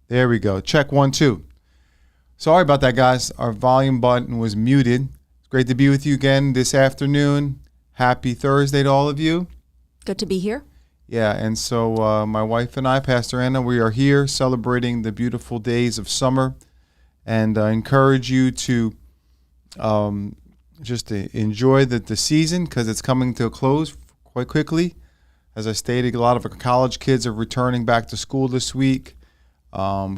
There we go. Check 1, 2. Sorry about that, guys. Our volume button was muted. It's great to be with you again this afternoon. Happy Thursday to all of you. Good to be here. Yeah, and so my wife and I, Pastor Anna, we are here celebrating the beautiful days of summer, and I encourage you to just to enjoy the season because it's coming to a close quite quickly. As I stated, a lot of our college kids are returning back to school this week,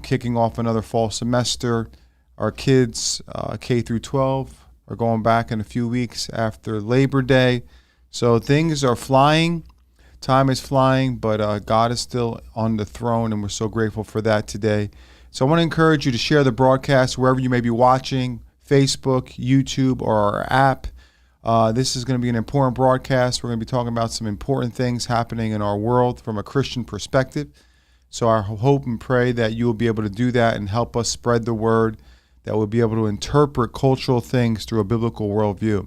kicking off another fall semester. Our kids, K through 12, are going back in a few weeks after Labor Day. So things are flying. Time is flying, but God is still on the throne, and we're so grateful for that today. So I want to encourage you to share the broadcast wherever you may be watching, Facebook, YouTube, or our app. This is going to be an important broadcast. We're going to be talking about some important things happening in our world from a Christian perspective. So I hope and pray that you will be able to do that and help us spread the word, that we'll be able to interpret cultural things through a biblical worldview.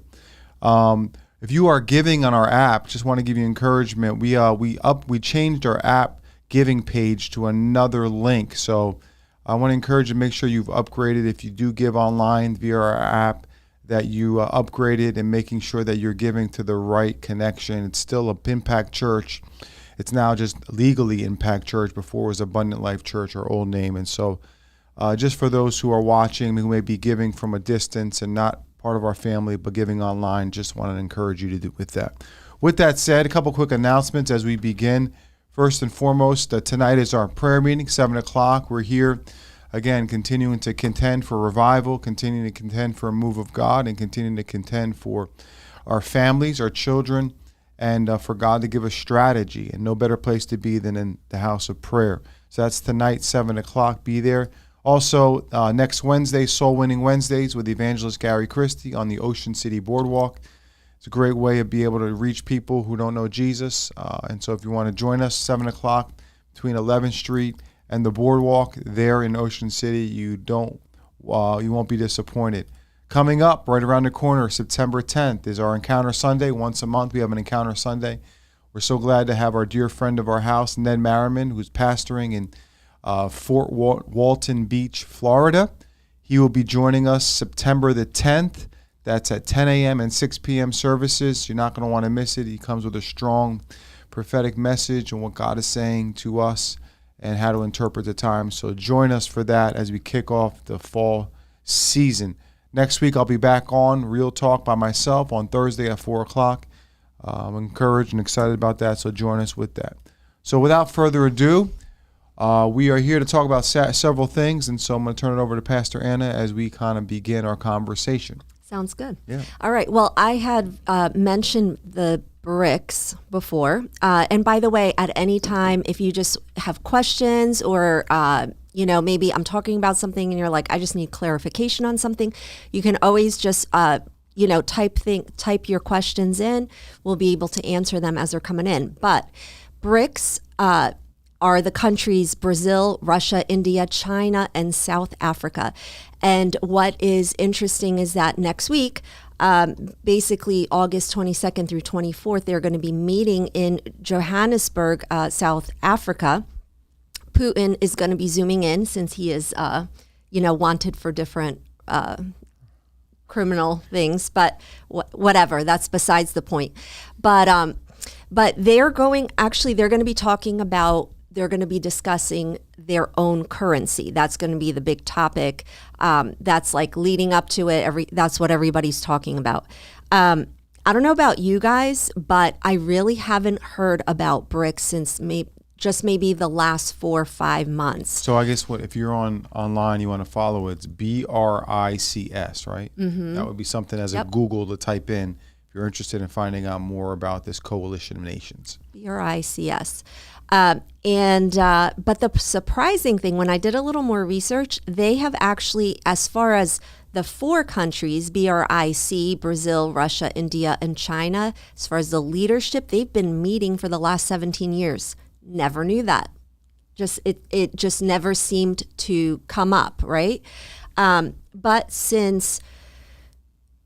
If you are giving on our app, just want to give you encouragement. We changed our app giving page to another link. So I want to encourage you to make sure you've upgraded. If you do give online via our app, that you upgrade it and making sure that you're giving to the right connection. It's still a Impact Church. It's now just legally Impact Church. Before it was Abundant Life Church, our old name. And so just for those who are watching, who may be giving from a distance and not part of our family, but giving online, just want to encourage you to do with that. With that said, a couple quick announcements as we begin. First and foremost, tonight is our prayer meeting, 7 o'clock. We're here, again, continuing to contend for revival, continuing to contend for a move of God, and continuing to contend for our families, our children, and for God to give us strategy. And no better place to be than in the house of prayer. So that's tonight, 7 o'clock. Be there. Also, next Wednesday, Soul Winning Wednesdays with evangelist Gary Christie on the Ocean City Boardwalk. It's a great way to be able to reach people who don't know Jesus. And so if you want to join us, 7 o'clock between 11th Street and the Boardwalk there in Ocean City, you won't be disappointed. Coming up right around the corner, September 10th, is our Encounter Sunday. Once a month, we have an Encounter Sunday. We're so glad to have our dear friend of our house, Ned Merriman, who's pastoring in Fort Walton Beach, Florida. He will be joining us September the 10th. That's at 10 a.m. and 6 p.m. services. You're not going to want to miss it. He comes with a strong prophetic message on what God is saying to us and how to interpret the times. So join us for that as we kick off the fall season. Next week, I'll be back on Real Talk by myself on Thursday at 4 o'clock. I'm encouraged and excited about that, so join us with that. So without further ado, we are here to talk about several things, and so I'm going to turn it over to Pastor Anna as we kind of begin our conversation. Sounds good. Yeah. All right. Well, I had mentioned the BRICS before. And by the way, at any time, if you just have questions or, maybe I'm talking about something and you're like, I just need clarification on something, you can always just, type your questions in. We'll be able to answer them as they're coming in. But BRICS are the countries Brazil, Russia, India, China, and South Africa. And what is interesting is that next week, basically August 22nd through 24th, they're going to be meeting in Johannesburg, South Africa. Putin is going to be zooming in since he is, wanted for different criminal things, but whatever, that's besides the point. But they're going to be talking about, they're going to be discussing their own currency. That's going to be the big topic. That's like leading up to it. That's what everybody's talking about. I don't know about you guys, but I really haven't heard about BRICS since maybe the last 4 or 5 months. So I guess if you're online, you want to follow it's BRICS, right? Mm-hmm. That would be something as a Google to type in if you're interested in finding out more about this coalition of nations. BRICS. But the surprising thing, when I did a little more research, they have actually, as far as the 4 countries, BRIC, Brazil, Russia, India, and China, as far as the leadership, they've been meeting for the last 17 years. Never knew that. It just never seemed to come up, right? But since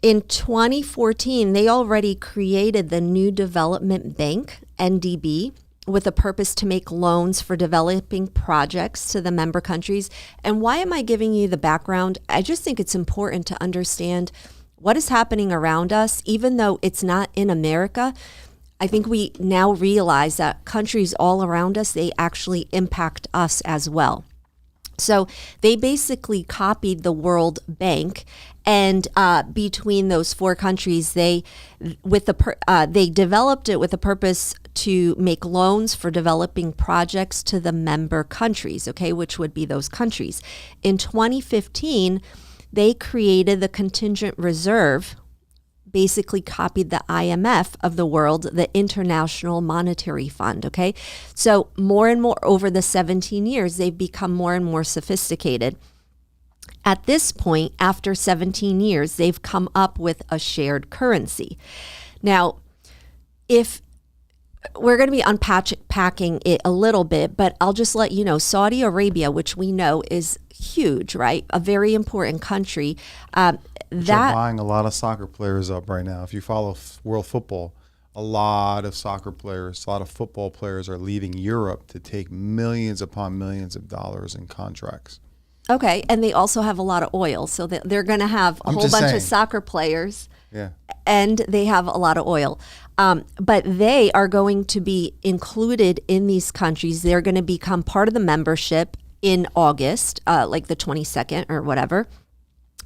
in 2014, they already created the New Development Bank, NDB, with a purpose to make loans for developing projects to the member countries. And why am I giving you the background? I just think it's important to understand what is happening around us, even though it's not in America. I think we now realize that countries all around us, they actually impact us as well. So they basically copied the World Bank, and between those four countries, they developed it with a purpose to make loans for developing projects to the member countries, okay, which would be those countries. In 2015, they created the contingent reserve, basically copied the IMF of the world, the International Monetary Fund, okay? So more and more over the 17 years, they've become more and more sophisticated. At this point, after 17 years, they've come up with a shared currency. Now, if we're going to be unpacking it a little bit, but I'll just let you know, Saudi Arabia, which we know is huge, right? A very important country. They're buying a lot of soccer players up right now. If you follow world football, a lot of soccer players, a lot of football players are leaving Europe to take millions upon millions of dollars in contracts. Okay, and they also have a lot of oil, so they're going to have a whole bunch of soccer players, and they have a lot of oil. But they are going to be included in these countries. They're going to become part of the membership in August, like the 22nd or whatever.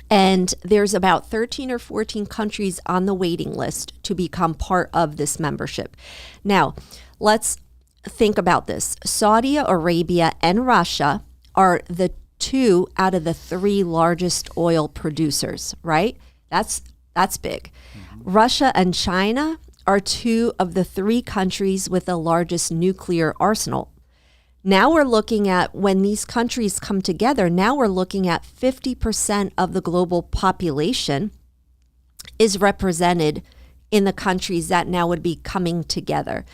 And there's about 13 or 14 countries on the waiting list to become part of this membership. Now, let's think about this. Saudi Arabia and Russia are the 2 out of the 3 largest oil producers, right? That's big. Mm-hmm. Russia and China are 2 of the 3 countries with the largest nuclear arsenal. Now we're looking at, when these countries come together, now we're looking at 50% of the global population is represented in the countries that now would be coming together.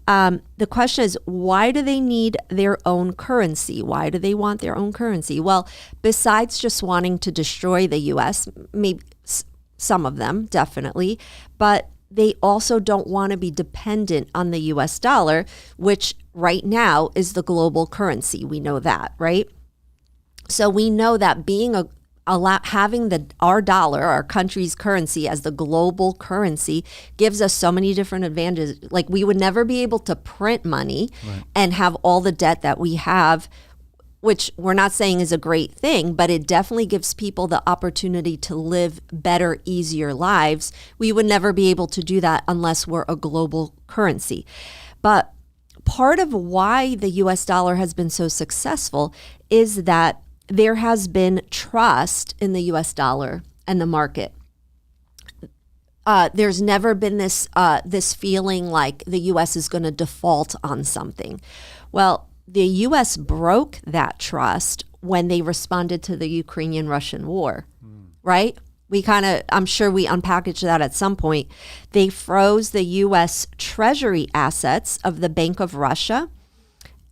The question is, why do they need their own currency? Why do they want their own currency? Well, besides just wanting to destroy the U.S., maybe some of them, definitely, but they also don't want to be dependent on the U.S. dollar, which right now is the global currency. We know that, right? So we know that having our dollar, our country's currency as the global currency, gives us so many different advantages. Like, we would never be able to print money and have all the debt that we have, which we're not saying is a great thing, but it definitely gives people the opportunity to live better, easier lives. We would never be able to do that unless we're a global currency. But part of why the US dollar has been so successful is that there has been trust in the US dollar and the market. There's never been this feeling like the US is going to default on something. Well, the U.S. broke that trust when they responded to the Ukrainian-Russian war, right? I'm sure we unpackaged that at some point. They froze the U.S. Treasury assets of the Bank of Russia,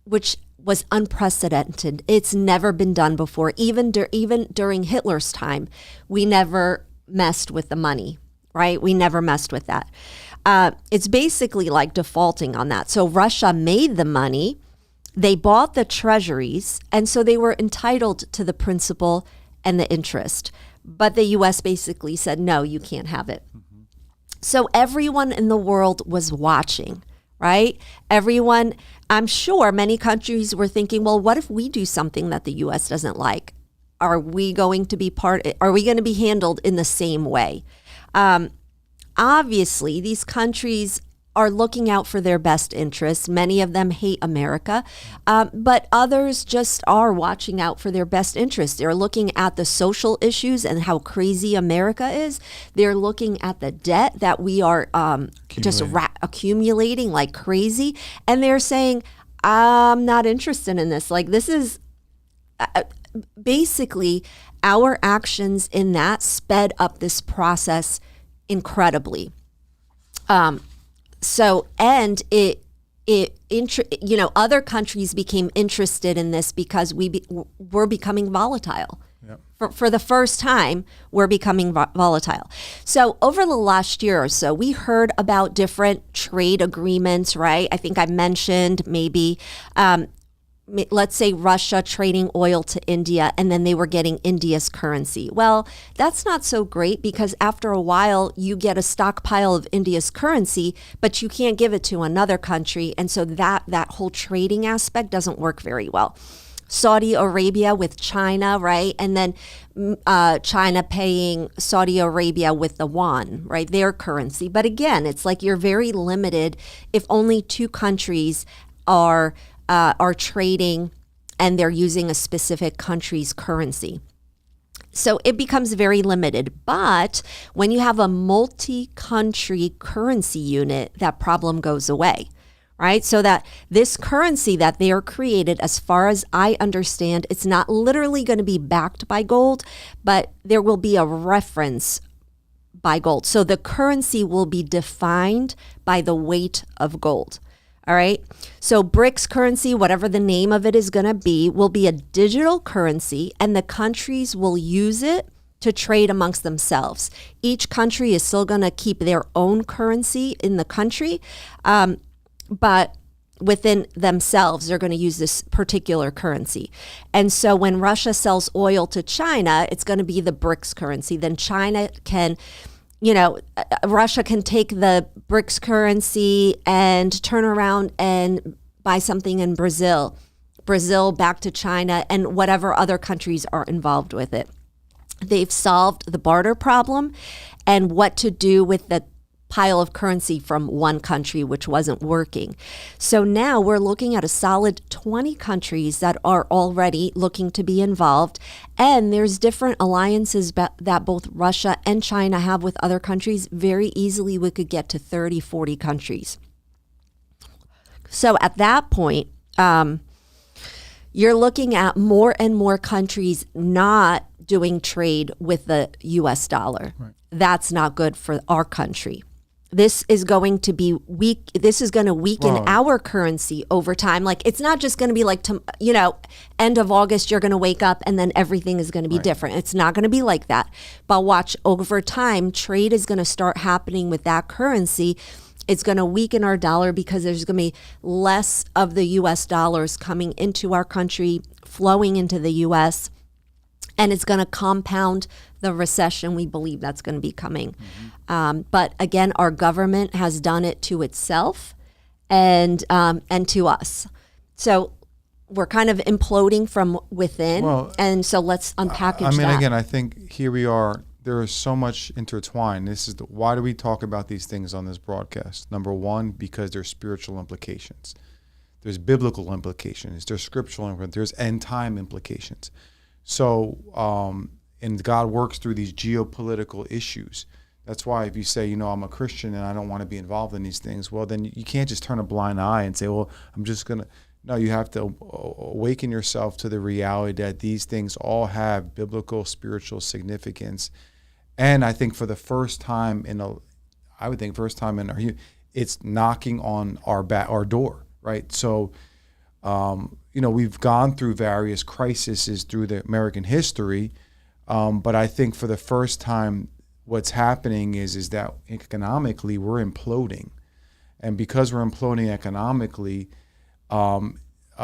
which was unprecedented. It's never been done before. Even during Hitler's time, we never messed with the money, right? We never messed with that. It's basically like defaulting on that. So Russia made the money. They bought the treasuries, and so they were entitled to the principal and the interest. But the U.S. basically said, no, you can't have it. Mm-hmm. So everyone in the world was watching, right? Everyone, I'm sure many countries were thinking, well, what if we do something that the U.S. doesn't like? Are we going to be handled in the same way? Obviously, these countries are looking out for their best interests. Many of them hate America, but others just are watching out for their best interests. They're looking at the social issues and how crazy America is. They're looking at the debt that we are accumulating like crazy. And they're saying, I'm not interested in this. Like, this is basically our actions in that sped up this process incredibly. Other countries became interested in this because we're becoming volatile. For the first time, we're becoming volatile. So over the last year or so, we heard about different trade agreements, right? I think I mentioned maybe, let's say Russia trading oil to India, and then they were getting India's currency. Well, that's not so great, because after a while, you get a stockpile of India's currency, but you can't give it to another country. And so that whole trading aspect doesn't work very well. Saudi Arabia with China, right? And then China paying Saudi Arabia with the yuan, right? Their currency. But again, it's like you're very limited if only two countries are trading and they're using a specific country's currency. So it becomes very limited. But when you have a multi-country currency unit, that problem goes away. Right? So that this currency that they are created, as far as I understand, it's not literally going to be backed by gold, but there will be a reference by gold. So the currency will be defined by the weight of gold. All right. So BRICS currency, whatever the name of it is going to be, will be a digital currency, and the countries will use it to trade amongst themselves. Each country is still going to keep their own currency in the country. But within themselves, they're going to use this particular currency. And so when Russia sells oil to China, it's going to be the BRICS currency. Then China can, Russia can take the BRICS currency and turn around and buy something in Brazil back to China, and whatever other countries are involved with it. They've solved the barter problem and what to do with the pile of currency from one country, which wasn't working. So now we're looking at a solid 20 countries that are already looking to be involved. And there's different alliances that both Russia and China have with other countries. Very easily, we could get to 30, 40 countries. So at that point, you're looking at more and more countries not doing trade with the US dollar. Right. That's not good for our country. This is going to be weak. This is going to weaken our currency over time. Like, it's not just going to be like, end of August, you're going to wake up and then everything is going to be different. It's not going to be like that. But watch, over time, trade is going to start happening with that currency. It's going to weaken our dollar because there's going to be less of the US dollars coming into our country, flowing into the US. And it's going to compound the recession we believe that's going to be coming. Mm-hmm. But again, our government has done it to itself and to us. So we're kind of imploding from within. And so let's unpackage that. Again, I think here we are. There is so much intertwined. Why do we talk about these things on this broadcast? Number one, because there's spiritual implications. There's biblical implications. There's scriptural implications. There's end time implications. So, and God works through these geopolitical issues. That's why if you say, I'm a Christian and I don't want to be involved in these things, well, then you can't just turn a blind eye and say, well, I'm just going to. No, you have to awaken yourself to the reality that these things all have biblical, spiritual significance. And I think for the first time it's knocking on our door, right? So, we've gone through various crises through the American history, but I think for the first time, what's happening is that economically we're imploding, and because we're imploding economically,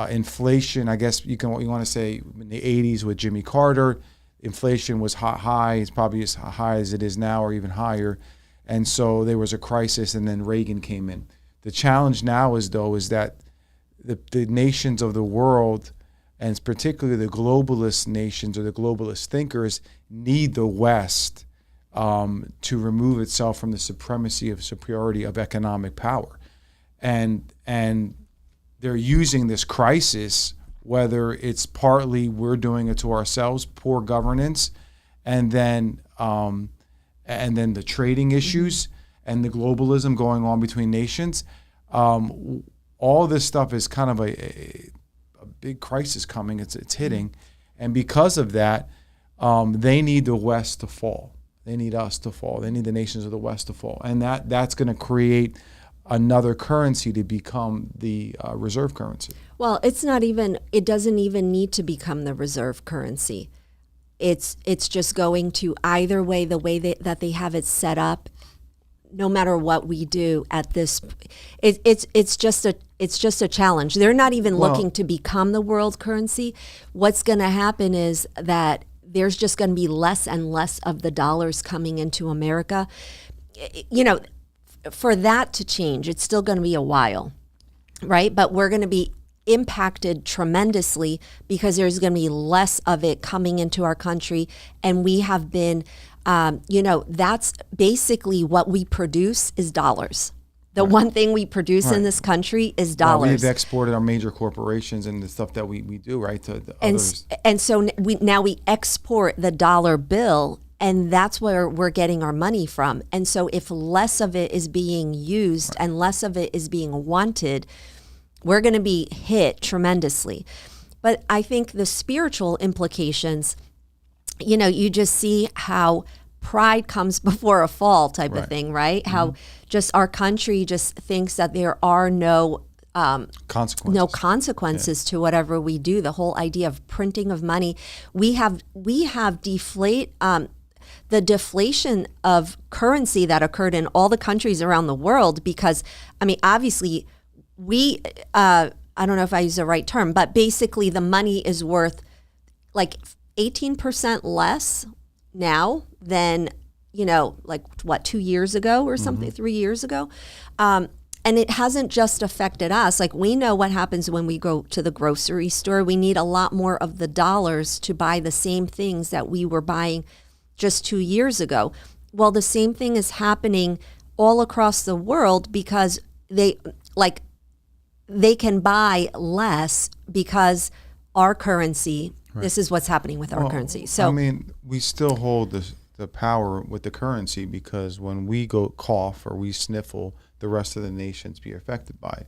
inflation. I guess you want to say in the '80s with Jimmy Carter, inflation was high. It's probably as high as it is now, or even higher, and so there was a crisis, and then Reagan came in. The challenge now is that the nations of the world, and particularly the globalist nations or the globalist thinkers, need the West to remove itself from the superiority of economic power. And they're using this crisis, whether it's partly we're doing it to ourselves, poor governance, and then the trading issues and the globalism going on between nations. All this stuff is kind of a big crisis coming. It's hitting, and because of that, they need the West to fall. They need us to fall. They need the nations of the West to fall, and that's going to create another currency to become the reserve currency. Well, it doesn't even need to become the reserve currency. it's just going to either way, the way that they have it set up, no matter what we do at this, it's just a challenge. They're not even looking to become the world currency. What's going to happen is that there's just going to be less and less of the dollars coming into America. You know, for that to change, it's still going to be a while, right? But we're going to be impacted tremendously because there's going to be less of it coming into our country, and we have been. That's basically what we produce is dollars. The one thing we produce in this country is dollars. We've exported our major corporations and the stuff that we do, right, to the others. And so we export the dollar bill, and that's where we're getting our money from. And so if less of it is being used and less of it is being wanted, we're going to be hit tremendously. But I think the spiritual implications, you just see how pride comes before a fall type of thing, right? Mm-hmm. How just our country just thinks that there are no consequences to whatever we do. The whole idea of printing of money, we have the deflation of currency that occurred in all the countries around the world because, obviously we, I don't know if I use the right term, but basically the money is worth like 18% less now than, 2 years ago or something, 3 years ago. And it hasn't just affected us. Like, we know what happens when we go to the grocery store. We need a lot more of the dollars to buy the same things that we were buying just 2 years ago. Well, the same thing is happening all across the world because they can buy less because our currency. Right. This is what's happening with our currency. So we still hold the power with the currency because when we go cough or we sniffle, the rest of the nations be affected by it.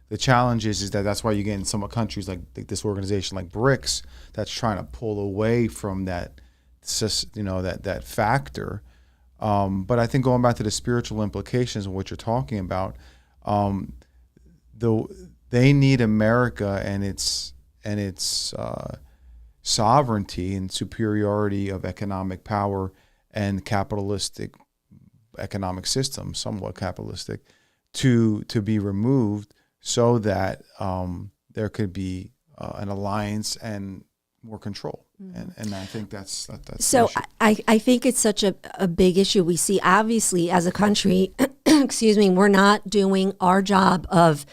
The challenge is that's why you get in some countries like this organization like BRICS that's trying to pull away from that, that factor. But I think going back to the spiritual implications of what you're talking about, they need America and its sovereignty and superiority of economic power and capitalistic economic system, somewhat capitalistic, to be removed so that there could be an alliance and more control. And I think that's so I think it's such a big issue. We see obviously as a country, we're not doing our job of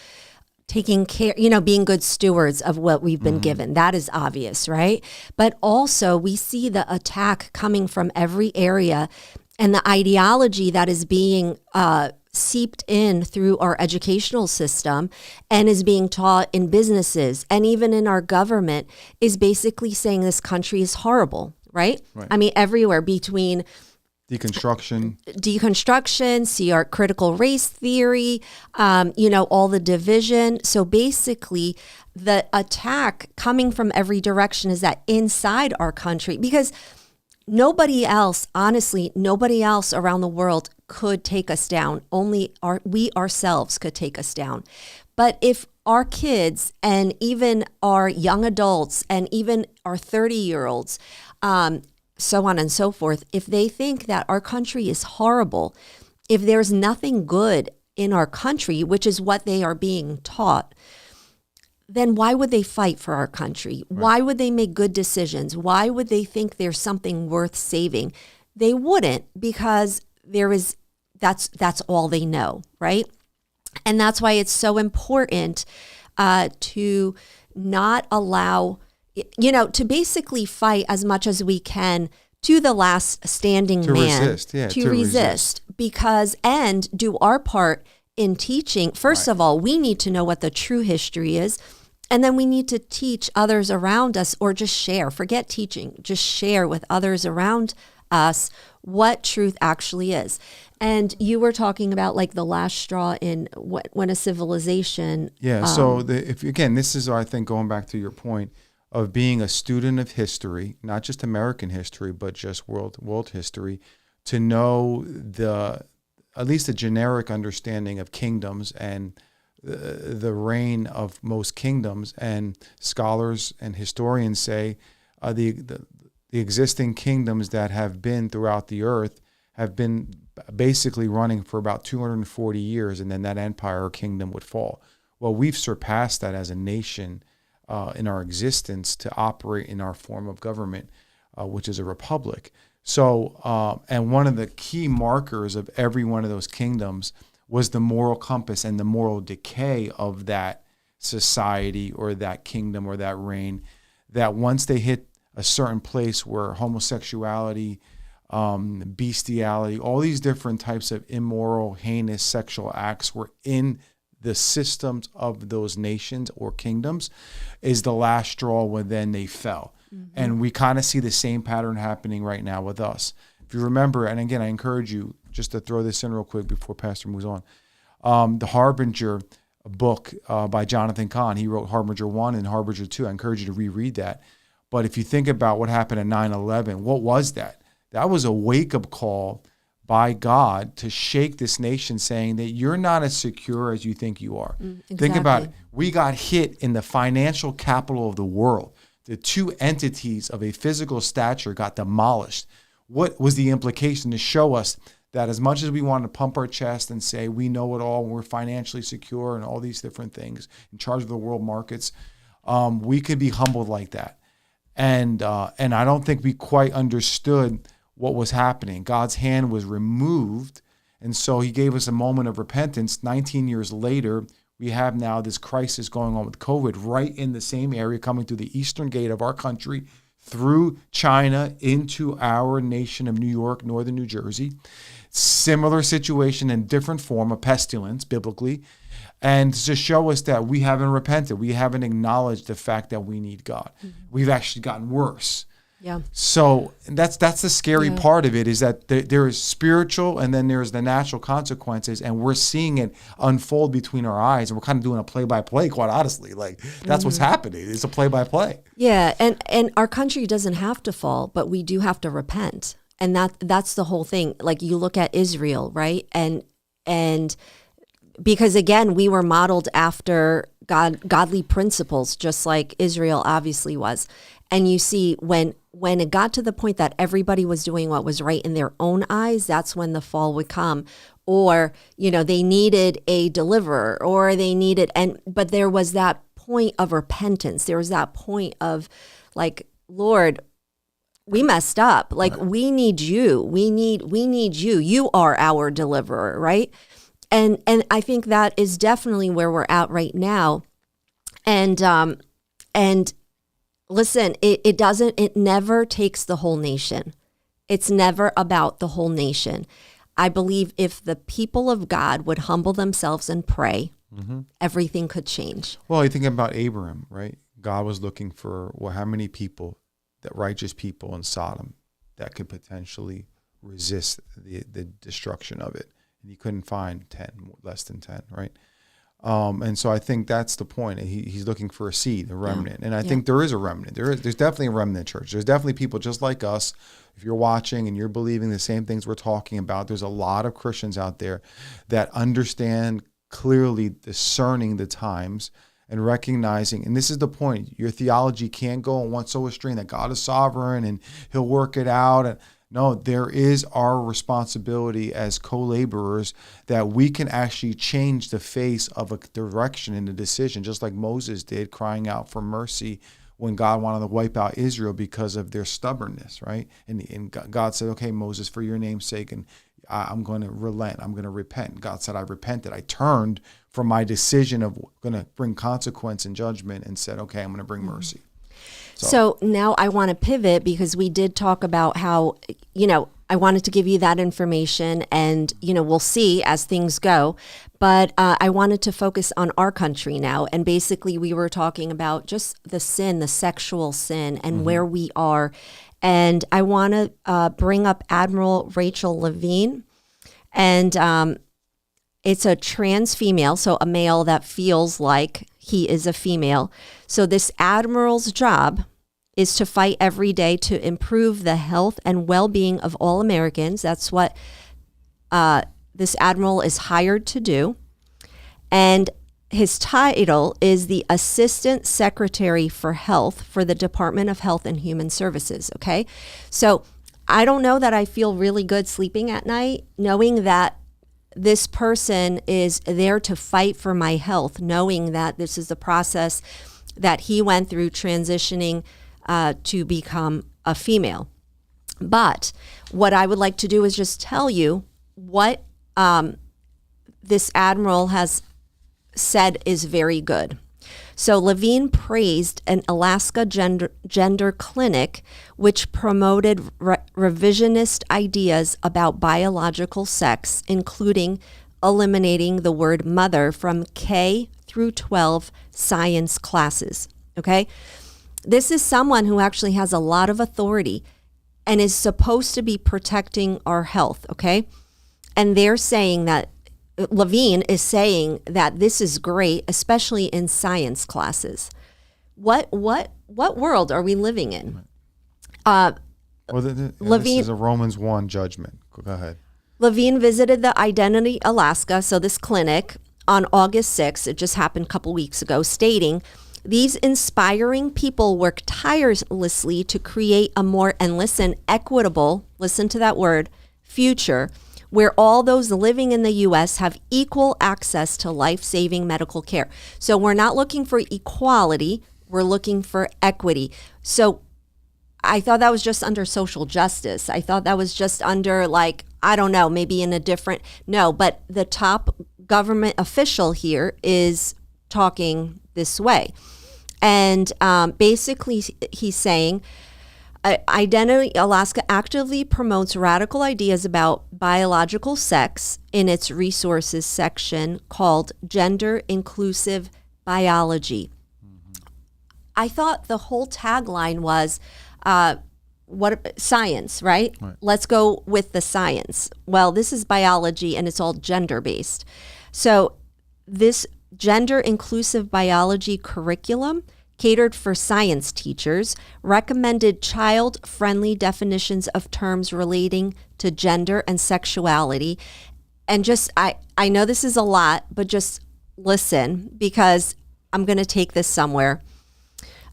taking care, being good stewards of what we've been given. That is obvious, right? But also we see the attack coming from every area and the ideology that is being seeped in through our educational system and is being taught in businesses and even in our government is basically saying this country is horrible, right? Everywhere between deconstruction, see our critical race theory, all the division. So basically the attack coming from every direction is that inside our country, because nobody else around the world could take us down. Only we ourselves could take us down. But if our kids and even our young adults and even our 30-year-olds, so on and so forth, if they think that our country is horrible, if there's nothing good in our country, which is what they are being taught, then why would they fight for our country? Right. Why would they make good decisions? Why would they think there's something worth saving? They wouldn't, because that's all they know, right? And that's why it's so important to not allow, to basically fight as much as we can to the last standing man. To resist. Because, and do our part in teaching. First of all, we need to know what the true history is. And then we need to teach others around us, or just share. Forget teaching. Just share with others around us what truth actually is. And you were talking about like the last straw in when a civilization. Yeah. So this is, I think, going back to your point of being a student of history, not just American history, but just world history, to know at least a generic understanding of kingdoms and the reign of most kingdoms. And scholars and historians say the existing kingdoms that have been throughout the earth have been basically running for about 240 years, and then that empire or kingdom would fall. Well, we've surpassed that as a nation in our existence to operate in our form of government, which is a republic. So, and one of the key markers of every one of those kingdoms was the moral compass and the moral decay of that society or that kingdom or that reign, that once they hit a certain place where homosexuality, bestiality, all these different types of immoral, heinous sexual acts were in the systems of those nations or kingdoms, is the last straw when then they fell. Mm-hmm. And we kind of see the same pattern happening right now with us. If you remember, and again, I encourage you just to throw this in real quick before Pastor moves on. The Harbinger book by Jonathan Cahn, he wrote Harbinger 1 and Harbinger 2. I encourage you to reread that. But if you think about what happened at 9/11, what was that? That was a wake-up call by God to shake this nation, saying that you're not as secure as you think you are. Exactly. Think about it. We got hit in the financial capital of the world. The two entities of a physical stature got demolished. What was the implication? To show us that as much as we want to pump our chest and say we know it all, and we're financially secure and all these different things, in charge of the world markets, we could be humbled like that. And I don't think we quite understood what was happening. God's hand was removed, and so he gave us a moment of repentance. 19 years later, we have now this crisis going on with COVID right in the same area, coming through the eastern gate of our country, through China into our nation of New York, northern New Jersey. Similar situation in different form, a pestilence, biblically, and to show us that we haven't repented. We haven't acknowledged the fact that we need God. Mm-hmm. We've actually gotten worse. Yeah. So that's the scary part of it, is that there is spiritual and then there's the natural consequences, and we're seeing it unfold between our eyes, and we're kind of doing a play-by-play, quite honestly. Like, that's what's happening. It's a play-by-play. Yeah, and our country doesn't have to fall, but we do have to repent. And that's the whole thing. Like, you look at Israel, right? And because again, we were modeled after godly principles, just like Israel obviously was. And you see, when it got to the point that everybody was doing what was right in their own eyes, that's when the fall would come. Or, they needed a deliverer, or but there was that point of repentance. There was that point of like, Lord, we messed up. Like, we need you. We need you. You are our deliverer, right? And I think that is definitely where we're at right now. And listen, it never takes the whole nation. It's never about the whole nation. I believe if the people of God would humble themselves and pray, everything could change. Well, you think about Abraham, right? God was looking for, how many people, that righteous people in Sodom, that could potentially resist the destruction of it. And he couldn't find 10, less than 10, right? And so I think that's the point. He's looking for a seed, a remnant. And I think there is a remnant. There's definitely a remnant church. There's definitely people just like us. If you're watching and you're believing the same things we're talking about, there's a lot of Christians out there that understand clearly, discerning the times and recognizing, and this is the point, your theology can't go on one soul string, that God is sovereign and he'll work it out. And no, there is our responsibility as co-laborers that we can actually change the face of a direction in a decision, just like Moses did, crying out for mercy when God wanted to wipe out Israel because of their stubbornness, right? And God said, okay, Moses, for your name's sake, and I'm going to relent. I'm going to repent. God said, I repented. I turned from my decision of going to bring consequence and judgment and said, okay, I'm going to bring mercy. So now I want to pivot, because we did talk about how, I wanted to give you that information, and, we'll see as things go. But I wanted to focus on our country now. And basically we were talking about just the sin, the sexual sin, and where we are. And I want to bring up Admiral Rachel Levine. And it's a trans female, so a male that feels like he is a female. So this admiral's job is to fight every day to improve the health and well-being of all Americans. That's what this admiral is hired to do. And his title is the Assistant Secretary for Health for the Department of Health and Human Services. Okay. So I don't know that I feel really good sleeping at night knowing that this person is there to fight for my health, knowing that this is the process that he went through transitioning to become a female. But what I would like to do is just tell you what this admiral has said is very good. So Levine praised an Alaska gender clinic which promoted revisionist ideas about biological sex, including eliminating the word mother from K through 12 science classes. Okay? This is someone who actually has a lot of authority and is supposed to be protecting our health. Okay? And they're saying that Levine is saying that this is great, especially in science classes. What world are we living in? Levine, this is a Romans 1 judgment. Go ahead. Levine visited the Identity Alaska, so this clinic, on August 6th. It just happened a couple weeks ago, stating, "These inspiring people work tirelessly to create a more, and equitable, listen to that word, future, where all those living in the U.S. have equal access to life-saving medical care." So we're not looking for equality, we're looking for equity. So I thought that was just under social justice. I thought that was just under, like, I don't know, maybe in a different, no, but the top government official here is talking this way. And basically he's saying, Identity Alaska actively promotes radical ideas about biological sex in its resources section called Gender Inclusive Biology. Mm-hmm. I thought the whole tagline was science, right? Let's go with the science. Well, this is biology and it's all gender-based. So this Gender Inclusive Biology curriculum catered for science teachers, recommended child-friendly definitions of terms relating to gender and sexuality. And just, I know this is a lot, but just listen, because I'm going to take this somewhere.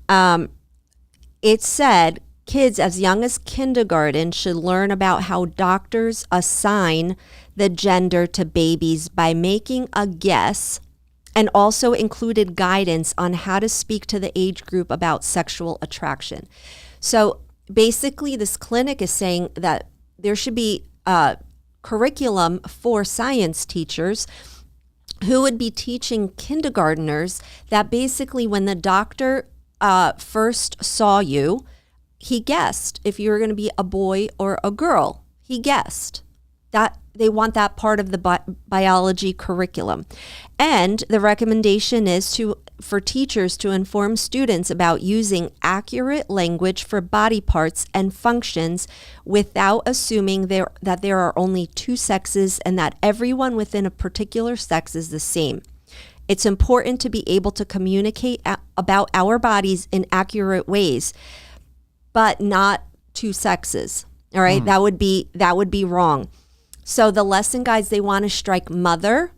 It said kids as young as kindergarten should learn about how doctors assign the gender to babies by making a guess, and also included guidance on how to speak to the age group about sexual attraction. So basically, this clinic is saying that there should be a curriculum for science teachers who would be teaching kindergarteners that basically when the doctor first saw you, he guessed if you were going to be a boy or a girl. He guessed. That they want that part of the biology curriculum. And the recommendation is for teachers to inform students about using accurate language for body parts and functions without assuming that there are only two sexes and that everyone within a particular sex is the same. It's important to be able to communicate about our bodies in accurate ways, but not two sexes. All right, that would be wrong. So the lesson guides, they want to strike mother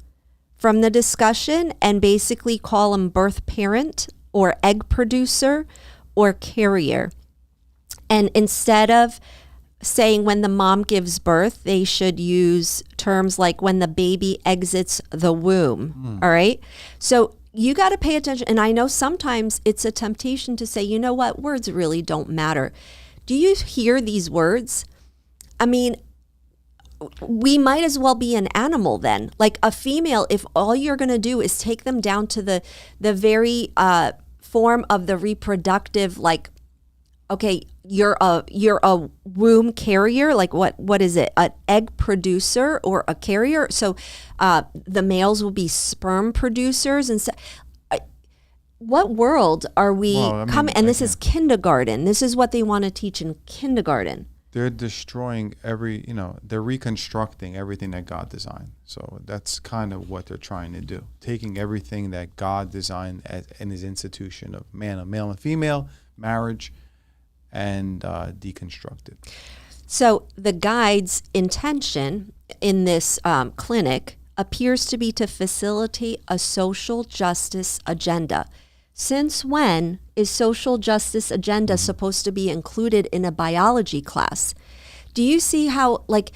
from the discussion and basically call them birth parent or egg producer or carrier. And instead of saying when the mom gives birth, they should use terms like when the baby exits the womb. All right. So you got to pay attention. And I know sometimes it's a temptation to say, you know what, words really don't matter. Do you hear these words? I mean, we might as well be an animal then. Like a female, if all you're going to do is take them down to the very form of the reproductive, like, okay, you're a womb carrier, like what is it? An egg producer or a carrier? So the males will be sperm producers. And so, what world are we coming? And this is kindergarten. This is what they want to teach in kindergarten. They're destroying they're reconstructing everything that God designed. So that's kind of what they're trying to do. Taking everything that God designed in his institution of male and female, marriage, and deconstruct it. So the guide's intention in this clinic appears to be to facilitate a social justice agenda. Since when is social justice agenda supposed to be included in a biology class? Do you see how, like,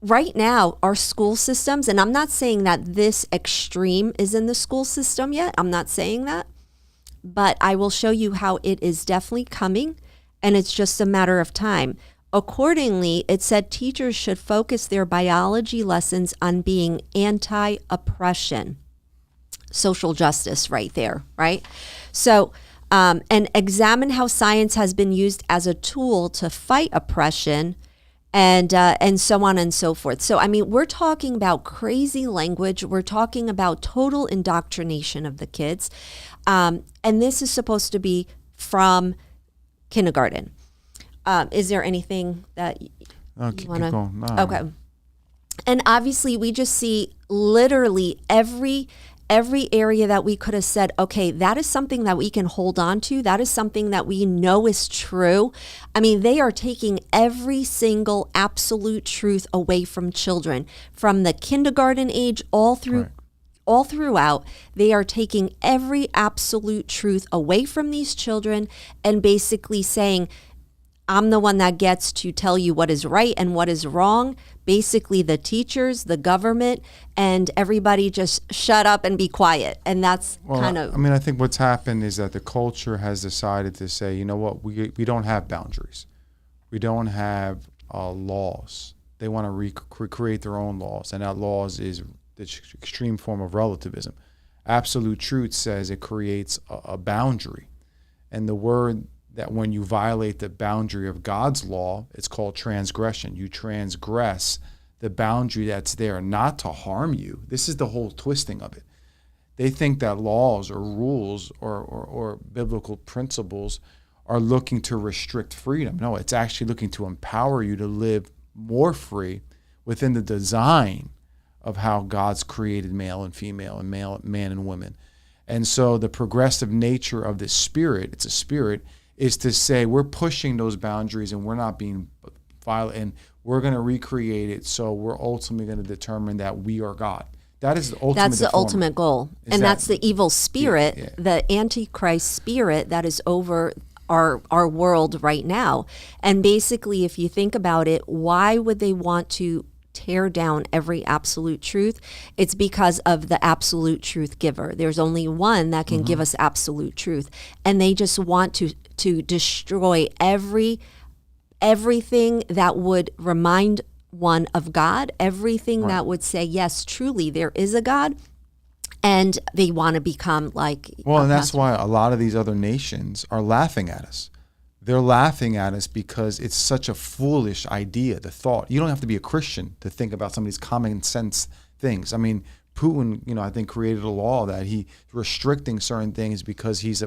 right now, our school systems, and I'm not saying that this extreme is in the school system yet, I'm not saying that, but I will show you how it is definitely coming, and it's just a matter of time. Accordingly, it said teachers should focus their biology lessons on being anti-oppression. Social justice right there, right? So, and examine how science has been used as a tool to fight oppression, and so on and so forth. So, I mean, we're talking about crazy language. We're talking about total indoctrination of the kids. And this is supposed to be from kindergarten. Is there anything that you Keep want to? going. No. Okay. And obviously, we just see literally every area that we could have said, okay, that is something that we can hold on to. That is something that we know is true. I mean, they are taking every single absolute truth away from children, from the kindergarten age all through. Right. All throughout, they are taking every absolute truth away from these children and basically saying, I'm the one that gets to tell you what is right and what is wrong. Basically, the teachers, the government, and everybody just shut up and be quiet. And that's kind of... I mean, I think what's happened is that the culture has decided to say, you know what, we don't have boundaries. We don't have laws. They want to recreate their own laws. And that laws is the extreme form of relativism. Absolute truth says it creates a boundary. And the word that when you violate the boundary of God's law, it's called transgression. You transgress the boundary that's there, not to harm you. This is the whole twisting of it. They think that laws or rules or biblical principles are looking to restrict freedom. No, it's actually looking to empower you to live more free within the design of how God's created male and female and man and women. And so the progressive nature of this spirit, it's a spirit, is to say we're pushing those boundaries and we're not being violent, and we're going to recreate it. So we're ultimately going to determine that we are God. That is the ultimate. That's the ultimate goal, and that's the evil spirit, Yeah. the Antichrist spirit that is over our world right now. And basically, if you think about it, why would they want to tear down every absolute truth? It's because of the absolute truth giver. There's only one that can give us absolute truth, and they just want to destroy everything that would remind one of God, everything that would say, yes, truly there is a God, and they want to become like. Well, and that's why a lot of these other nations are laughing at us. They're laughing at us because it's such a foolish idea, the thought. You don't have to be a Christian to think about some of these common sense things. I mean, Putin, I think created a law that he's restricting certain things because he's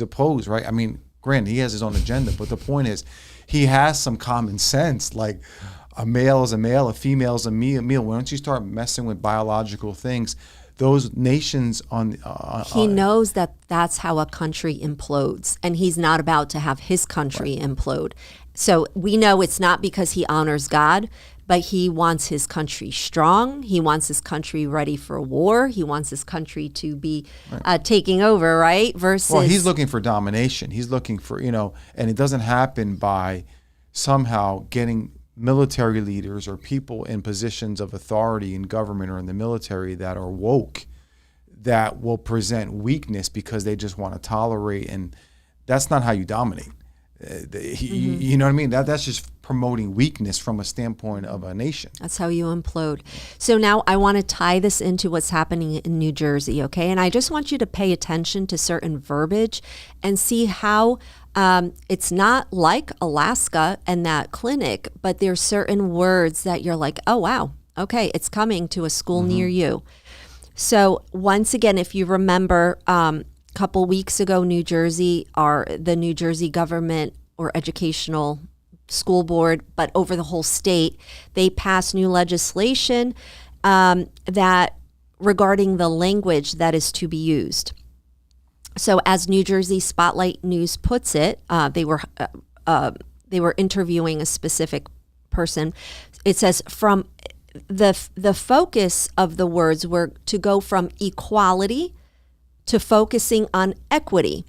opposed, right? I mean, granted, he has his own agenda, but the point is he has some common sense, like a male is a male, a female is a male. Why don't you start messing with biological things? Those nations he knows that that's how a country implodes, and he's not about to have his country implode. So we know it's not because he honors God, but he wants his country strong. He wants his country ready for war. He wants his country to be taking over, right? Versus, well, he's looking for domination. He's looking for, and it doesn't happen by somehow getting military leaders or people in positions of authority in government or in the military that are woke, that will present weakness because they just want to tolerate, and that's not how you dominate. You know what I mean? That's just promoting weakness from a standpoint of a nation. That's how you implode. So now I want to tie this into what's happening in New Jersey, okay? And I just want you to pay attention to certain verbiage and see how it's not like Alaska and that clinic, but there's certain words that you're like, oh, wow, okay, it's coming to a school near you. So once again, if you remember, couple weeks ago, New Jersey, the New Jersey government or educational school board, but over the whole state, they passed new legislation that regarding the language that is to be used. So as New Jersey Spotlight News puts it, they were interviewing a specific person. It says the focus of the words were to go from equality to focusing on equity.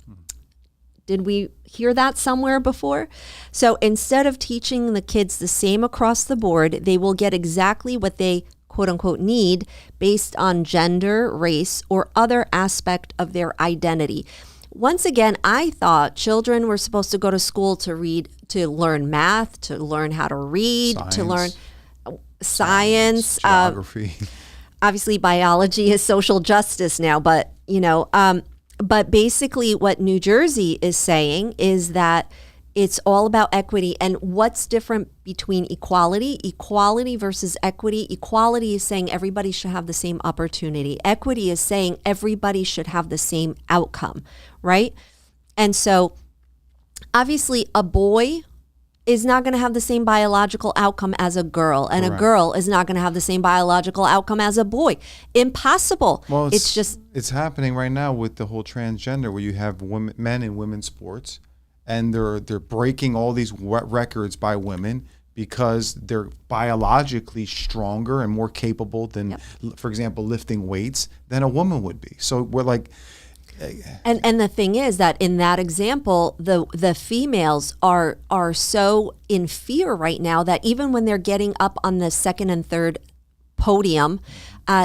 Did we hear that somewhere before? So instead of teaching the kids the same across the board, they will get exactly what they quote unquote need based on gender, race, or other aspect of their identity. Once again, I thought children were supposed to go to school to read, to learn math, to learn how to read, to learn science, geography. Obviously biology is social justice now, but but basically what New Jersey is saying is that it's all about equity. And what's different between equality versus equity? Equality is saying everybody should have the same opportunity. Equity is saying everybody should have the same outcome, right? And so obviously a boy is not going to have the same biological outcome as a girl, and Correct. a girl is not going to have the same biological outcome as a boy. Impossible. Well, it's happening right now with the whole transgender, where you have men in women's sports, and they're breaking all these records by women because they're biologically stronger and more capable than, for example, lifting weights than a woman would be. So we're like. And the thing is that in that example, the females are so in fear right now that even when they're getting up on the second and third podium,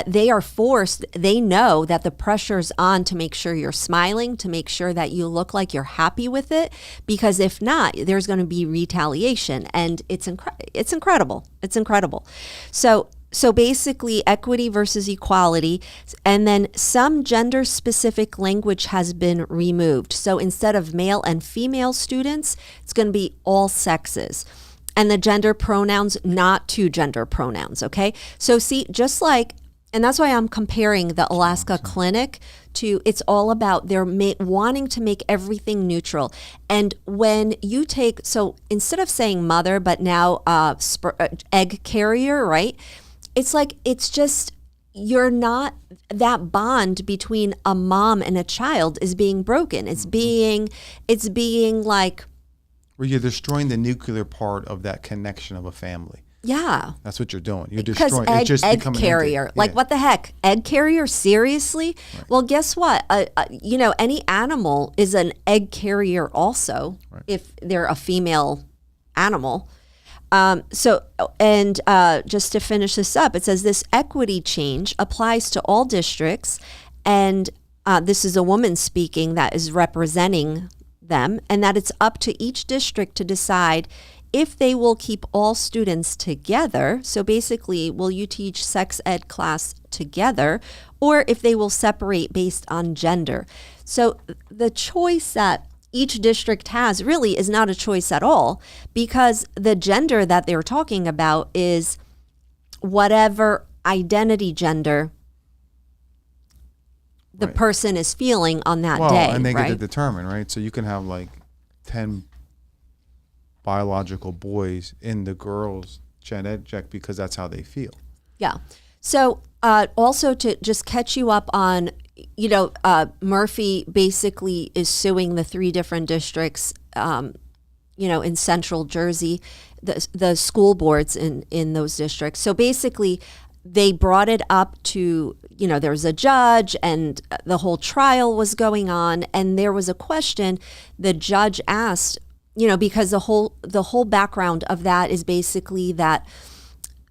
they are forced. They know that the pressure's on to make sure you're smiling, to make sure that you look like you're happy with it, because if not, there's going to be retaliation, and it's incredible. It's incredible. So basically equity versus equality, and then some gender specific language has been removed. So instead of male and female students, it's going to be all sexes. And the gender pronouns, not two gender pronouns, okay? So see, just like, and that's why I'm comparing the Alaska Clinic to, it's all about they're wanting to make everything neutral. And when you take, so instead of saying mother, but now egg carrier, right? It's like, it's just, you're not, that bond between a mom and a child is being broken. It's being like. Where you're destroying the nuclear part of that connection of a family. Yeah. That's what you're doing. You're Because destroying. It's just egg becoming carrier. empty. Like, Yeah. what the heck? Egg carrier? Seriously? Right. Well, guess what? Any animal is an egg carrier also, if they're a female animal. Just to finish this up, it says this equity change applies to all districts, and this is a woman speaking that is representing them, and that it's up to each district to decide if they will keep all students together. So basically, will you teach sex ed class together, or if they will separate based on gender? So the choice that each district has really is not a choice at all, because the gender that they're talking about is whatever identity gender the person is feeling on that day. And they right? get to determine, right? So you can have like 10 biological boys in the girls' gen ed check because that's how they feel. Yeah. So also to just catch you up on, Murphy basically is suing the 3 different districts, in central Jersey, the school boards in those districts. So basically, they brought it up to, there was a judge and the whole trial was going on, and there was a question the judge asked, because the whole background of that is basically that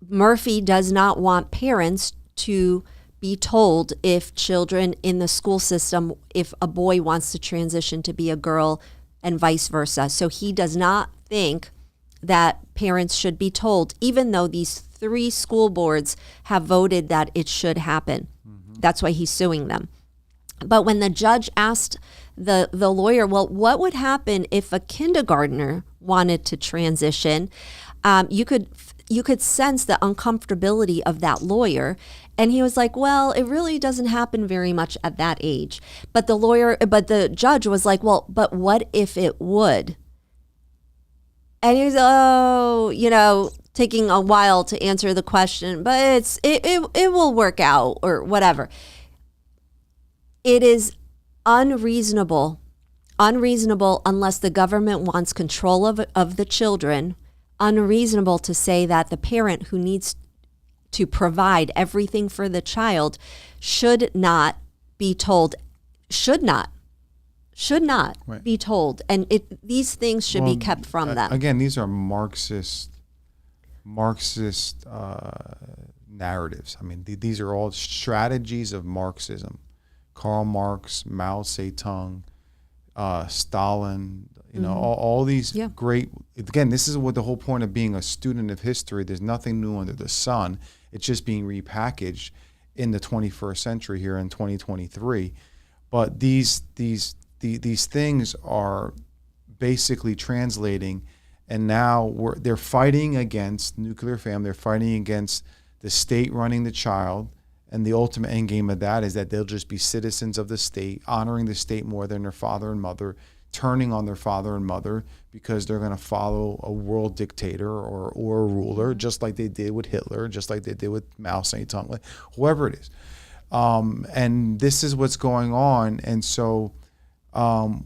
Murphy does not want parents to be told if children in the school system, if a boy wants to transition to be a girl and vice versa. So he does not think that parents should be told, even though these 3 school boards have voted that it should happen. Mm-hmm. That's why he's suing them. But when the judge asked the lawyer, well, what would happen if a kindergartner wanted to transition? You could sense the uncomfortability of that lawyer. And he was like, well, it really doesn't happen very much at that age. But the judge was like, well, but what if it would? And he was, taking a while to answer the question, but it will work out or whatever. It is unreasonable unless the government wants control of the children, unreasonable to say that the parent who needs to provide everything for the child should not be told, should not Right. be told. And these things should be kept from them. Again, these are Marxist narratives. I mean, these are all strategies of Marxism. Karl Marx, Mao Zedong, Stalin, all these great, again, this is what the whole point of being a student of history. There's nothing new under the sun. It's just being repackaged in the 21st century here in 2023. But these things are basically translating, and now they're fighting against nuclear family. They're fighting against the state running the child. And the ultimate end game of that is that they'll just be citizens of the state, honoring the state more than their father and mother, turning on their father and mother because they're going to follow a world dictator or a ruler, just like they did with Hitler, just like they did with Mao Zedong, like whoever it is. And this is what's going on. And so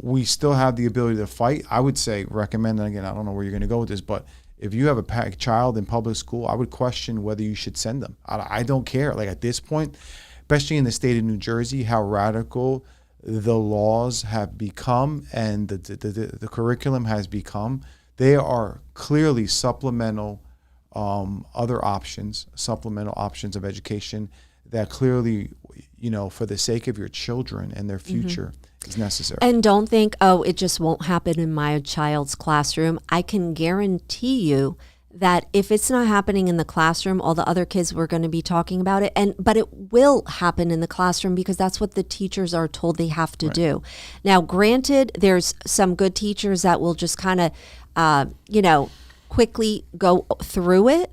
we still have the ability to fight. I would say recommend, and again, I don't know where you're going to go with this, but if you have a child in public school, I would question whether you should send them. I don't care. Like at this point, especially in the state of New Jersey, how radical the laws have become and the curriculum has become, they are clearly supplemental other options, supplemental options of education that clearly, for the sake of your children and their future is necessary. And don't think, it just won't happen in my child's classroom. I can guarantee you that if it's not happening in the classroom, all the other kids were going to be talking about it. But it will happen in the classroom because that's what the teachers are told they have to do. Now, granted, there's some good teachers that will just kind of, quickly go through it.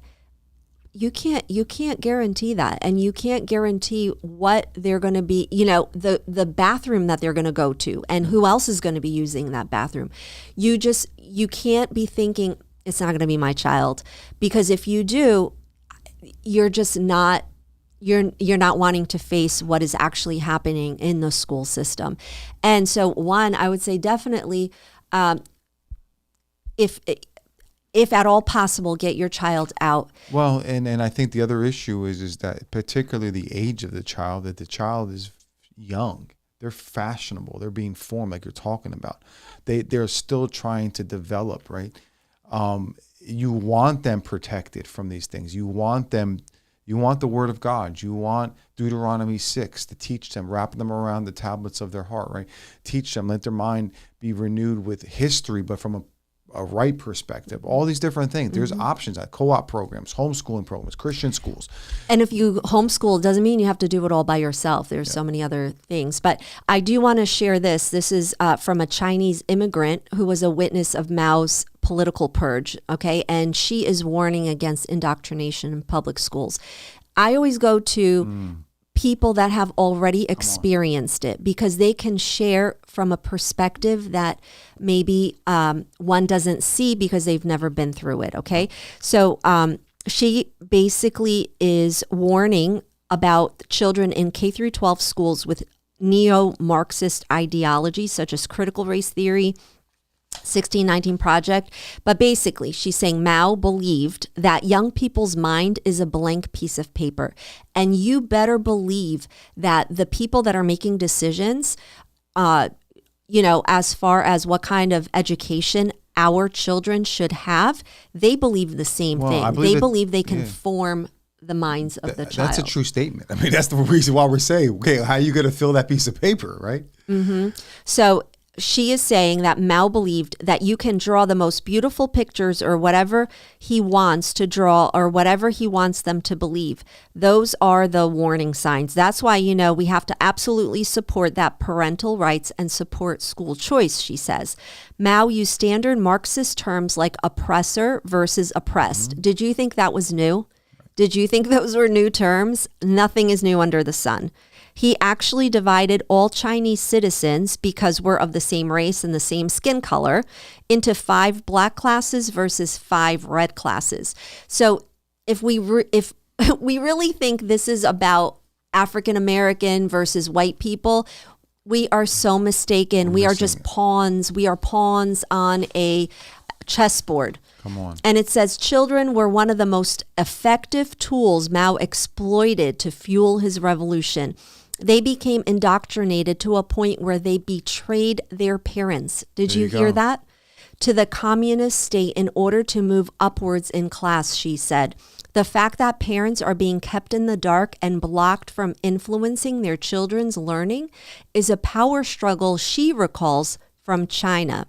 You can't guarantee that, and you can't guarantee what they're going to be, the bathroom that they're going to go to and who else is going to be using that bathroom. You can't be thinking it's not going to be my child, because if you do, you're just not you're not wanting to face what is actually happening in the school system. And so one, I would say definitely if at all possible, get your child out. Well, and I think the other issue is that particularly the age of the child, that the child is young. They're fashionable. They're being formed, like you're talking about. They're still trying to develop, right? You want them protected from these things. You want the Word of God. You want Deuteronomy 6 to teach them, wrap them around the tablets of their heart, right? Teach them, let their mind be renewed with history, but from a right perspective, all these different things. There's options, co-op programs, homeschooling programs, Christian schools. And if you homeschool, it doesn't mean you have to do it all by yourself. There's so many other things. But I do want to share this. This is from a Chinese immigrant who was a witness of Mao's political purge, okay? And she is warning against indoctrination in public schools. I always go to people that have already experienced it, because they can share from a perspective that maybe one doesn't see because they've never been through it, okay? So she basically is warning about children in K through 12 schools with neo-Marxist ideology, such as critical race theory, 1619 Project. But basically, she's saying Mao believed that young people's mind is a blank piece of paper. And you better believe that the people that are making decisions, as far as what kind of education our children should have, they believe the same thing. They believe they can form the minds of the child. That's a true statement. I mean, that's the reason why we're saying, okay, how are you going to fill that piece of paper, right? So she is saying that Mao believed that you can draw the most beautiful pictures or whatever he wants to draw or whatever he wants them to believe. Those are the warning signs. That's why, we have to absolutely support that parental rights and support school choice, she says. Mao used standard Marxist terms like oppressor versus oppressed. Did you think that was new? Did you think those were new terms? Nothing is new under the sun. He actually divided all Chinese citizens, because we're of the same race and the same skin color, into 5 black classes versus 5 red classes. So if we really think this is about African American versus white people, we are so mistaken. We are just pawns. We are pawns on a chessboard. Come on. And it says children were one of the most effective tools Mao exploited to fuel his revolution. They became indoctrinated to a point where they betrayed their parents. Did There you you hear go. that? To the communist state in order to move upwards in class, she said. The fact that parents are being kept in the dark and blocked from influencing their children's learning is a power struggle she recalls from China.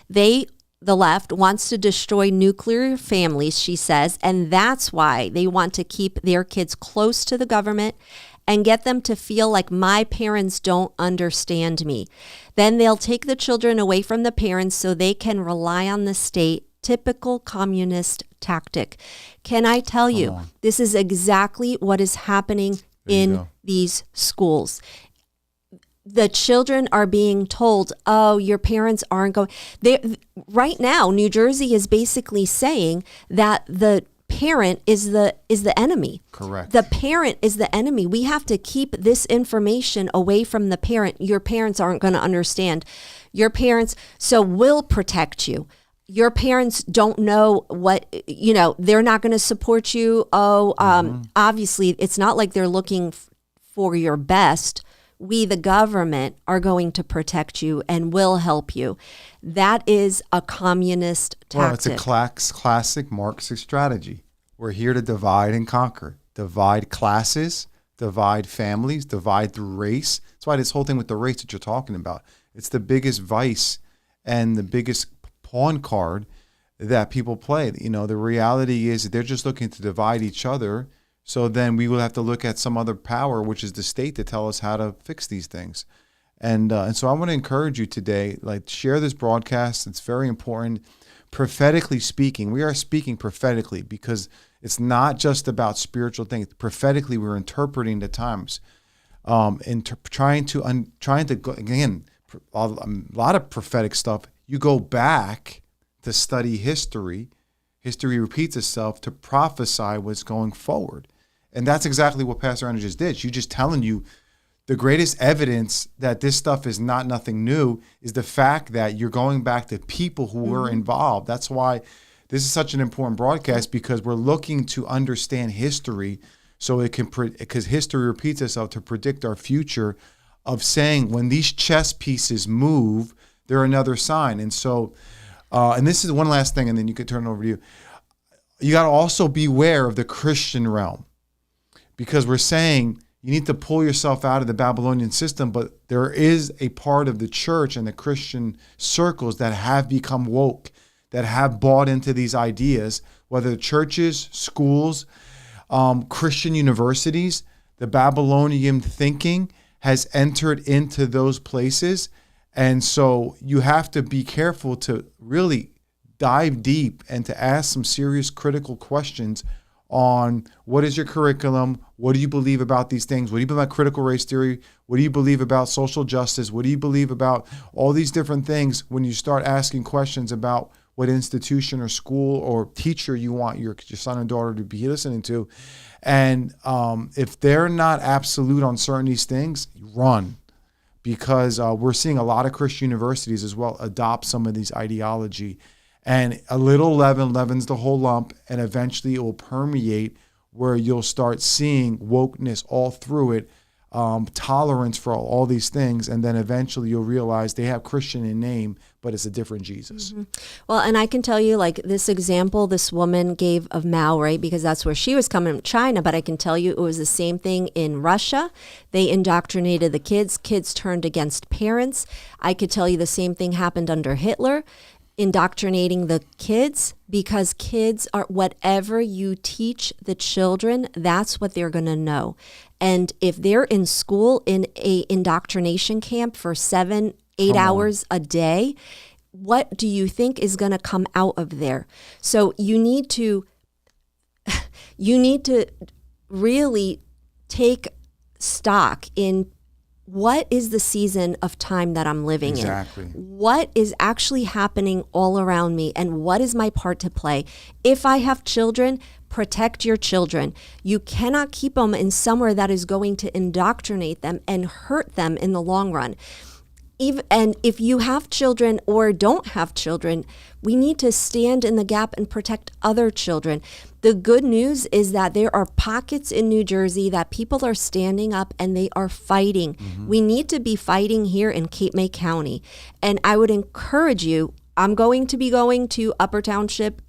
The left wants to destroy nuclear families, she says, and that's why they want to keep their kids close to the government and get them to feel like my parents don't understand me. Then they'll take the children away from the parents so they can rely on the state. Typical communist tactic. Can I tell you, this is exactly what is happening in these schools. The children are being told, oh, your parents aren't going. Right now, New Jersey is basically saying that the parent is the enemy. Correct. The parent is the enemy. We have to keep this information away from the parent. Your parents aren't going to understand. Your parents, so we'll protect you. Your parents don't know what, they're not going to support you. Obviously, it's not like they're looking for your best. We, the government, are going to protect you and will help you. That is a communist tactic. Well, it's a classic Marxist strategy. We're here to divide and conquer. Divide classes, divide families, divide through race. That's why this whole thing with the race that you're talking about, it's the biggest vice and the biggest pawn card that people play. The reality is they're just looking to divide each other. So then we will have to look at some other power, which is the state, to tell us how to fix these things. And so I want to encourage you today, share this broadcast. It's very important. Prophetically speaking, we are speaking prophetically because it's not just about spiritual things. Prophetically, we're interpreting the times, and trying to go, again, a lot of prophetic stuff. You go back to study history. History repeats itself to prophesy what's going forward. And that's exactly what Pastor Anna just did. She's just telling you the greatest evidence that this stuff is not nothing new is the fact that you're going back to people who were involved. That's why this is such an important broadcast, because we're looking to understand history so it can, because history repeats itself to predict our future, of saying when these chess pieces move, they're another sign. And so, and this is one last thing, and then you can turn it over to you. You got to also beware of the Christian realm, because we're saying you need to pull yourself out of the Babylonian system, but there is a part of the church and the Christian circles that have become woke, that have bought into these ideas, whether churches, schools, Christian universities. The Babylonian thinking has entered into those places. And so you have to be careful to really dive deep and to ask some serious critical questions on what is your curriculum, what do you believe about these things, what do you believe about critical race theory, what do you believe about social justice, what do you believe about all these different things. When you start asking questions about what institution or school or teacher you want your son and daughter to be listening to, and if they're not absolute on certain these things, run. Because we're seeing a lot of Christian universities as well adopt some of these ideology. And a little leaven leavens the whole lump, and eventually it will permeate where you'll start seeing wokeness all through it, tolerance for all these things, and then eventually you'll realize they have Christian in name, but it's a different Jesus. Mm-hmm. Well, and I can tell you, this example this woman gave of Mao, right? Because that's where she was coming from, China, but I can tell you it was the same thing in Russia. They indoctrinated the kids. Kids turned against parents. I could tell you the same thing happened under Hitler, indoctrinating the kids, because kids are, whatever you teach the children, that's what they're going to know. And if they're in school in a indoctrination camp for 7-8 hours a day, what do you think is going to come out of there? So you need to really take stock in what is the season of time that I'm living Exactly. in? What is actually happening all around me, and what is my part to play? If I have children, protect your children. You cannot keep them in somewhere that is going to indoctrinate them and hurt them in the long run. And if you have children or don't have children, we need to stand in the gap and protect other children. The good news is that there are pockets in New Jersey that people are standing up and they are fighting. We need to be fighting here in Cape May County. And I would encourage you, I'm going to be going to Upper Township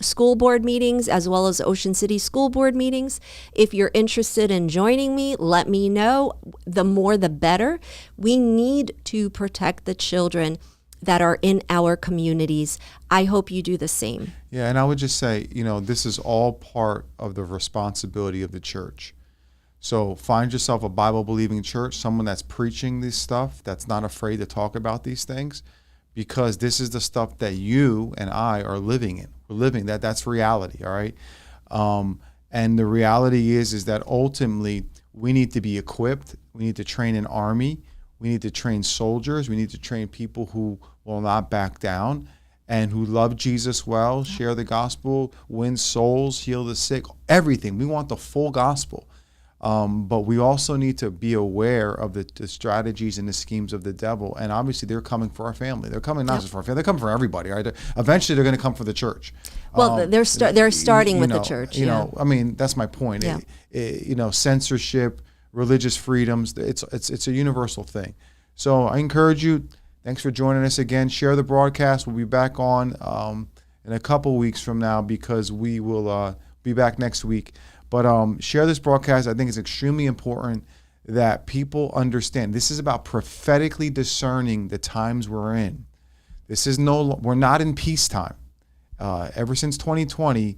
school board meetings as well as Ocean City school board meetings. If you're interested in joining me, let me know. The more, the better. We need to protect the children that are in our communities. I hope you do the same. Yeah, and I would just say, this is all part of the responsibility of the church. So find yourself a Bible-believing church, someone that's preaching this stuff, that's not afraid to talk about these things, because this is the stuff that you and I are living in. We're living that. That's reality, all right? And the reality is that ultimately we need to be equipped. We need to train an army. We need to train soldiers. We need to train people who will not back down and who love Jesus well, share the gospel, win souls, heal the sick, everything. We want the full gospel. But we also need to be aware of the strategies and the schemes of the devil. And obviously they're coming for our family. They're coming not just for our family, they're coming for everybody, right? Eventually they're going to come for the church. Well, they're starting with the church. I mean, that's my point. Yeah. Censorship, religious freedoms, it's a universal thing. So I encourage you, thanks for joining us again. Share the broadcast. We'll be back on in a couple weeks from now, because we will be back next week. But share this broadcast. I think it's extremely important that people understand. This is about prophetically discerning the times we're in. We're not in peacetime. Ever since 2020,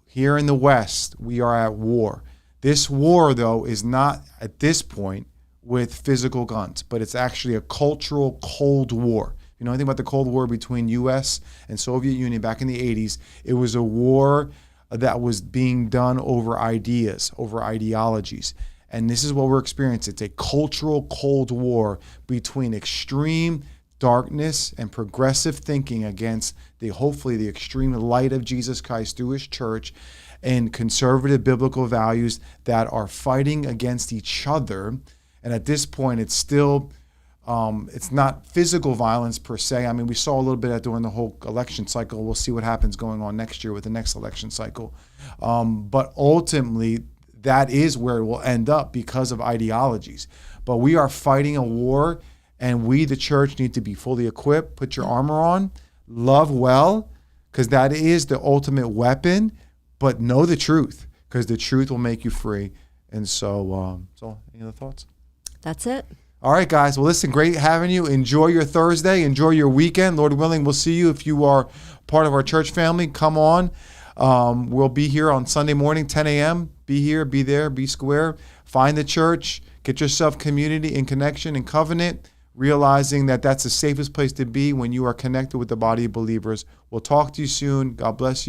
here in the West, we are at war. This war, though, is not at this point with physical guns, but it's actually a cultural Cold War. You know anything about the Cold War between U.S. and Soviet Union back in the 80s? It was a war that was being done over ideas, over ideologies. And this is what we're experiencing. It's a cultural Cold War between extreme darkness and progressive thinking against hopefully the extreme light of Jesus Christ through his church, and conservative biblical values that are fighting against each other. And at this point, it's still, it's not physical violence per se. I mean, we saw a little bit of that during the whole election cycle. We'll see what happens going on next year with the next election cycle. But ultimately, that is where it will end up because of ideologies. But we are fighting a war, and we, the church, need to be fully equipped, put your armor on, love well, because that is the ultimate weapon. But know the truth, because the truth will make you free. And so any other thoughts? That's it. All right, guys. Well, listen, great having you. Enjoy your Thursday. Enjoy your weekend. Lord willing, we'll see you. If you are part of our church family, come on. We'll be here on Sunday morning, 10 a.m. Be here, be there, be square. Find the church. Get yourself community and connection and covenant, realizing that that's the safest place to be when you are connected with the body of believers. We'll talk to you soon. God bless you.